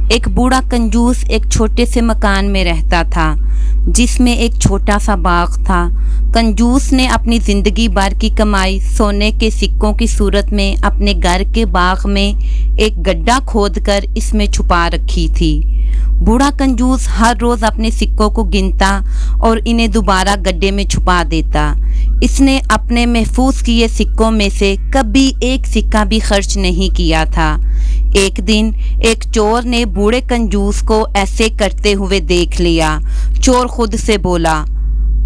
ایک بوڑھا کنجوس ایک چھوٹے سے مکان میں رہتا تھا جس میں ایک چھوٹا سا باغ تھا۔ کنجوس نے اپنی زندگی بھر کی کمائی سونے کے سکوں کی صورت میں اپنے گھر کے باغ میں ایک گڈھا کھود کر اس میں چھپا رکھی تھی۔ بوڑھا کنجوس ہر روز اپنے سکوں کو گنتا اور انہیں دوبارہ گڈھے میں چھپا دیتا۔ اس نے اپنے محفوظ کیے سکوں میں سے کبھی ایک سکہ بھی خرچ نہیں کیا تھا۔ ایک دن ایک چور نے بوڑھے کنجوس کو ایسے کرتے ہوئے دیکھ لیا۔ چور خود سے بولا،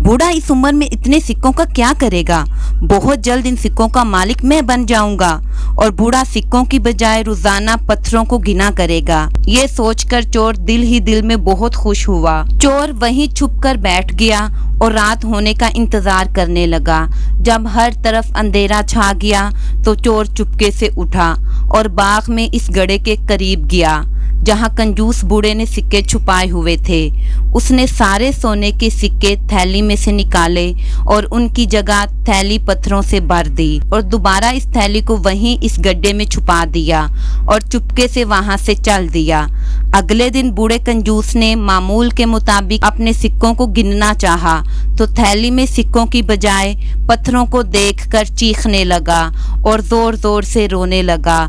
بوڑھا اس عمر میں اتنے سکوں کا کیا کرے گا؟ بہت جلد ان سکوں کا مالک میں بن جاؤں گا اور بوڑھا سکوں کی بجائے روزانہ پتھروں کو گنا کرے گا۔ یہ سوچ کر چور دل ہی دل میں بہت خوش ہوا۔ چور وہیں چھپ کر بیٹھ گیا اور رات ہونے کا انتظار کرنے لگا۔ جب ہر طرف اندھیرا چھا گیا تو چور چپکے سے اٹھا اور باغ میں اس گڑھے کے قریب گیا جہاں کنجوس بوڑھے نے سکے چھپائے ہوئے تھے۔ اس نے سارے سونے کے سکے تھیلی میں سے نکالے اور ان کی جگہ تھیلی پتھروں سے بھر دی اور دوبارہ اس تھیلی کو وہیں اس گڈھے میں چھپا دیا اور چپکے سے وہاں سے چل دیا۔ اگلے دن بوڑھے کنجوس نے معمول کے مطابق اپنے سکوں کو گننا چاہا تو تھیلی میں سکوں کی بجائے پتھروں کو دیکھ کر چیخنے لگا اور زور زور سے رونے لگا،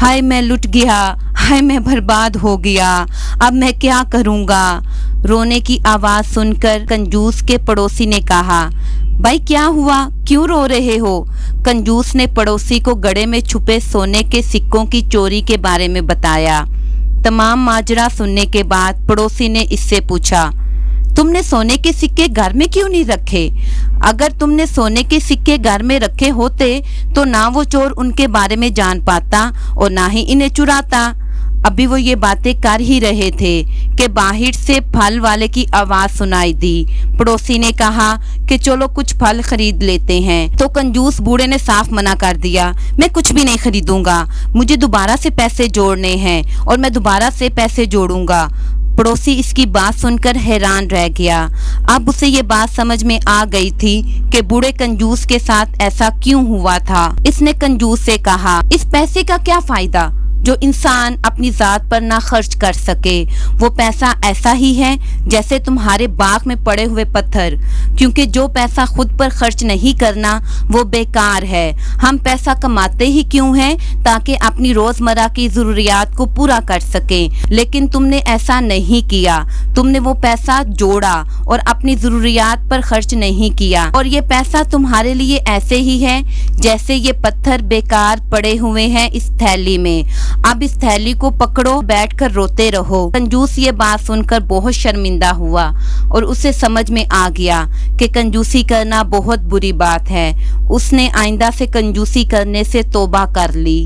ہائے میں لٹ گیا، ہائے میں برباد ہو گیا، اب میں کیا کروں گا؟ رونے کی آواز سن کر کنجوس کے پڑوسی نے کہا، بھائی کیا ہوا؟ کیوں رو رہے ہو؟ کنجوس نے پڑوسی کو گڑھے میں چھپے سونے کے سکوں کی چوری کے بارے میں بتایا۔ تمام ماجرا سننے کے بعد پڑوسی نے اس سے پوچھا، تم نے سونے کے سکے گھر میں کیوں نہیں رکھے؟ اگر تم نے سونے کے سکے گھر میں رکھے ہوتے تو نہ وہ چور ان کے بارے میں جان پاتا اور نہ ہی انہیں چراتا۔ ابھی وہ یہ باتیں کر ہی رہے تھے کہ باہر سے پھل والے کی آواز سنائی دی۔ پڑوسی نے کہا کہ چلو کچھ پھل خرید لیتے ہیں، تو کنجوس بوڑھے نے صاف منع کر دیا، میں کچھ بھی نہیں خریدوں گا، مجھے دوبارہ سے پیسے جوڑنے ہیں اور میں دوبارہ سے پیسے جوڑوں گا۔ پڑوسی اس کی بات سن کر حیران رہ گیا۔ اب اسے یہ بات سمجھ میں آ گئی تھی کہ بوڑھے کنجوس کے ساتھ ایسا کیوں ہوا تھا۔ اس نے کنجوس سے کہا، اس پیسے کا کیا فائدہ جو انسان اپنی ذات پر نہ خرچ کر سکے؟ وہ پیسہ ایسا ہی ہے جیسے تمہارے باغ میں پڑے ہوئے پتھر، کیونکہ جو پیسہ خود پر خرچ نہیں کرنا وہ بیکار ہے۔ ہم پیسہ کماتے ہی کیوں ہیں؟ تاکہ اپنی روزمرہ کی ضروریات کو پورا کر سکیں، لیکن تم نے ایسا نہیں کیا۔ تم نے وہ پیسہ جوڑا اور اپنی ضروریات پر خرچ نہیں کیا، اور یہ پیسہ تمہارے لیے ایسے ہی ہے جیسے یہ پتھر بیکار پڑے ہوئے ہیں اس تھیلی میں۔ اب اس تھیلی کو پکڑو، بیٹھ کر روتے رہو۔ کنجوس یہ بات سن کر بہت شرمندہ ہوا اور اسے سمجھ میں آ گیا کہ کنجوسی کرنا بہت بری بات ہے۔ اس نے آئندہ سے کنجوسی کرنے سے توبہ کر لی۔